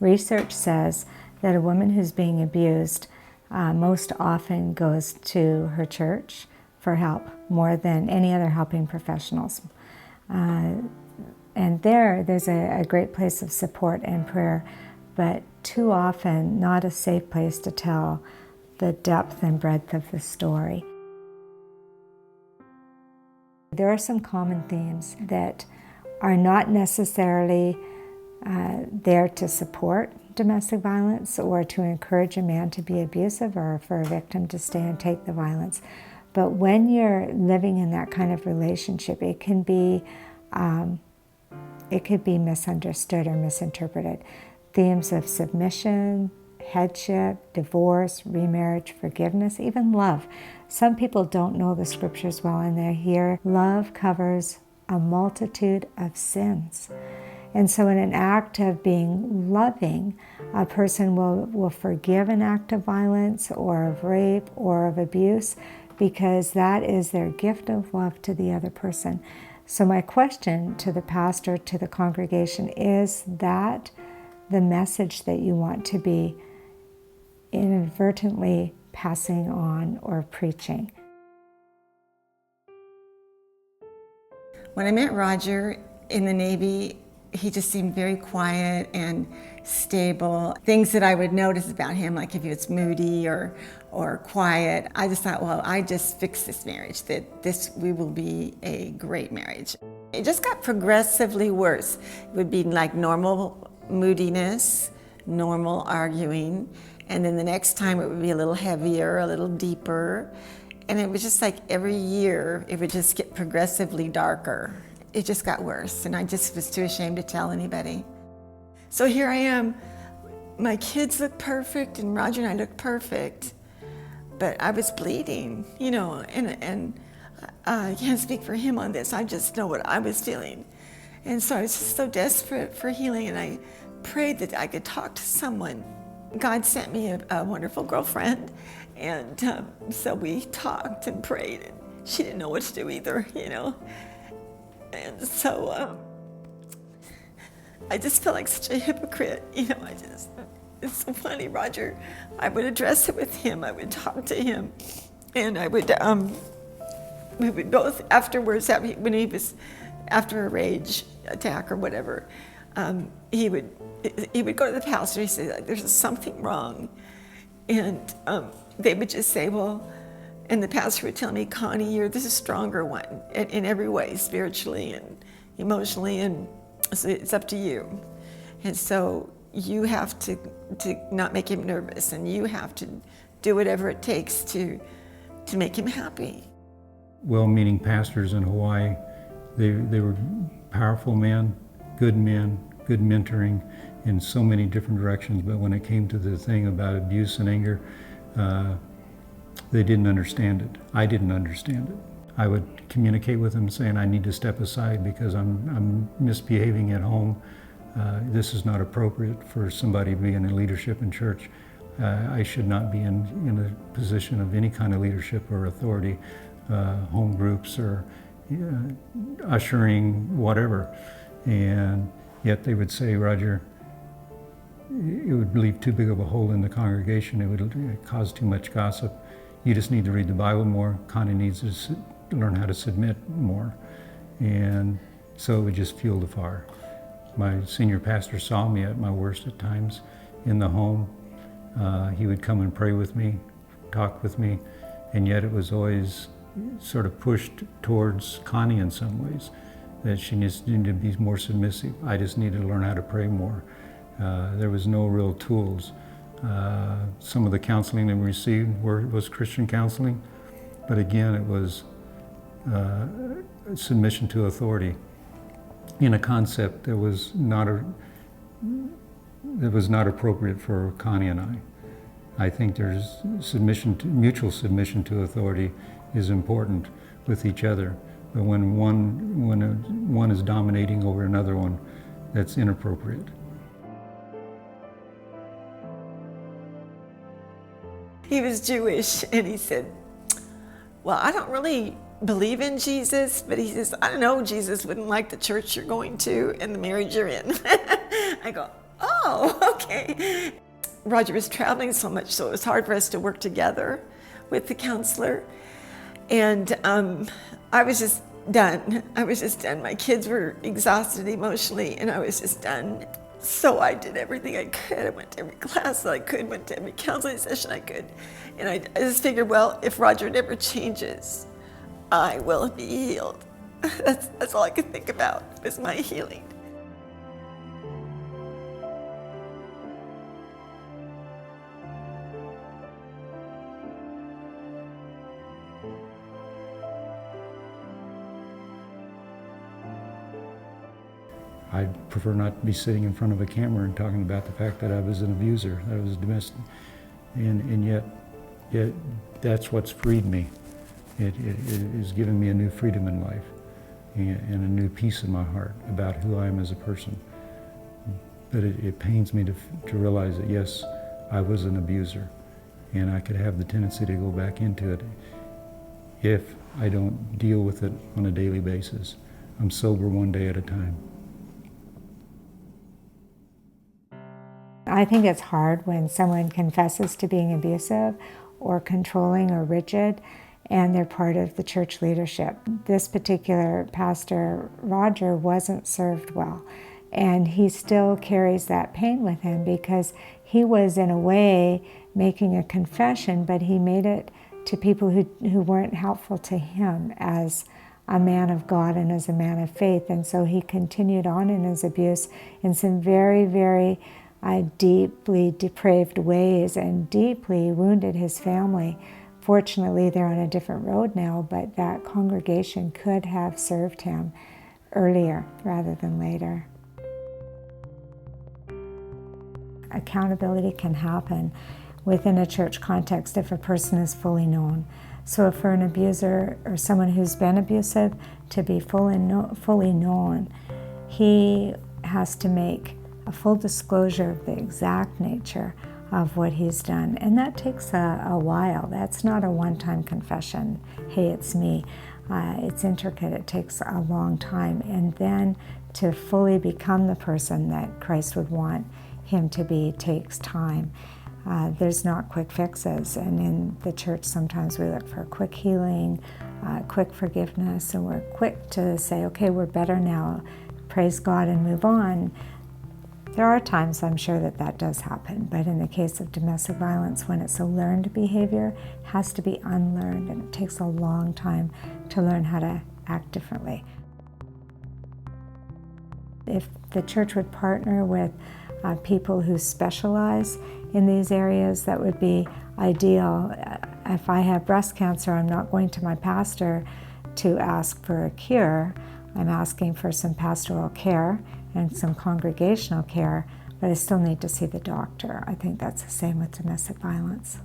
Research says that a woman who's being abused most often goes to her church for help more than any other helping professionals. And there's a great place of support and prayer, but too often not a safe place to tell the depth and breadth of the story. There are some common themes that are not necessarily there to support domestic violence or to encourage a man to be abusive or for a victim to stay and take the violence. But when you're living in that kind of relationship, it could be misunderstood or misinterpreted. Themes of submission, headship, divorce, remarriage, forgiveness, even love. Some people don't know the scriptures well, and they hear love covers a multitude of sins. And so in an act of being loving, a person will forgive an act of violence or of rape or of abuse because that is their gift of love to the other person. So my question to the pastor, to the congregation, is that the message that you want to be inadvertently passing on or preaching? When I met Roger in the Navy, he just seemed very quiet and stable. Things that I would notice about him, like if he was moody or quiet, I just thought, well, I just fixed this marriage, that we will be a great marriage. It just got progressively worse. It would be like normal moodiness, normal arguing, and then the next time it would be a little heavier, a little deeper, and it was just like every year it would just get progressively darker. It just got worse, and I just was too ashamed to tell anybody. So here I am. My kids look perfect, and Roger and I look perfect, but I was bleeding, and I can't speak for him on this. I just know what I was feeling. And so I was just so desperate for healing, and I prayed that I could talk to someone. God sent me a wonderful girlfriend, and so we talked and prayed, and she didn't know what to do either, And so I just felt like such a hypocrite, it's so funny, Roger. I would address it with him, I would talk to him, and we would both afterwards, when he was after a rage attack or whatever, he would go to the pastor, he'd say, there's something wrong. And they would just say, well, and the pastor would tell me, Connie, you're the stronger one in every way, spiritually and emotionally, and so it's up to you. And so you have to not make him nervous, and you have to do whatever it takes to make him happy. Well-meaning pastors in Hawaii, they were powerful men, good mentoring in so many different directions, but when it came to the thing about abuse and anger, they didn't understand it. I didn't understand it. I would communicate with them saying, I need to step aside because I'm misbehaving at home. This is not appropriate for somebody to be in leadership in church. I should not be in a position of any kind of leadership or authority, home groups or ushering, whatever. And yet they would say, Roger, it would leave too big of a hole in the congregation. It would cause too much gossip. You just need to read the Bible more. Connie needs to learn how to submit more. And so it would just fuel the fire. My senior pastor saw me at my worst at times in the home. He would come and pray with me, talk with me, and yet it was always sort of pushed towards Connie in some ways, that she needs to be more submissive. I just needed to learn how to pray more. There was no real tools. Some of the counseling that we received was Christian counseling, but again, it was submission to authority in a concept that was not appropriate for Connie and I. I think there's mutual submission to authority is important with each other, but when one is dominating over another one, that's inappropriate. He was Jewish, and he said, well, I don't really believe in Jesus, but he says, I don't know, Jesus wouldn't like the church you're going to and the marriage you're in. I go, oh, oh, okay. Roger was traveling so much, so it was hard for us to work together with the counselor. And I was just done. I was just done. My kids were exhausted emotionally, and I was just done. So I did everything I could. I went to every class that I could, went to every counseling session I could. And I just figured, well, if Roger never changes, I will be healed. That's all I could think about was my healing. I'd prefer not to be sitting in front of a camera and talking about the fact that I was an abuser, that I was domestic. And yet that's what's freed me. It has given me a new freedom in life and a new peace in my heart about who I am as a person. But it pains me to realize that, yes, I was an abuser, and I could have the tendency to go back into it if I don't deal with it on a daily basis. I'm sober one day at a time. I think it's hard when someone confesses to being abusive or controlling or rigid, and they're part of the church leadership. This particular pastor, Roger, wasn't served well, and he still carries that pain with him because he was, in a way, making a confession, but he made it to people who weren't helpful to him as a man of God and as a man of faith. And so he continued on in his abuse in some very, very deeply depraved ways and deeply wounded his family. Fortunately, they're on a different road now, but that congregation could have served him earlier rather than later. Accountability can happen within a church context if a person is fully known. So for an abuser or someone who's been abusive to be fully known, he has to make a full disclosure of the exact nature of what he's done. And that takes a while. That's not a one-time confession, hey, it's me. It's intricate, it takes a long time. And then to fully become the person that Christ would want him to be takes time. There's not quick fixes. And in the church, sometimes we look for quick healing, quick forgiveness, and we're quick to say, okay, we're better now, praise God and move on. There are times I'm sure that does happen, but in the case of domestic violence, when it's a learned behavior, it has to be unlearned, and it takes a long time to learn how to act differently. If the church would partner with people who specialize in these areas, that would be ideal. If I have breast cancer, I'm not going to my pastor to ask for a cure. I'm asking for some pastoral care and some congregational care, but I still need to see the doctor. I think that's the same with domestic violence.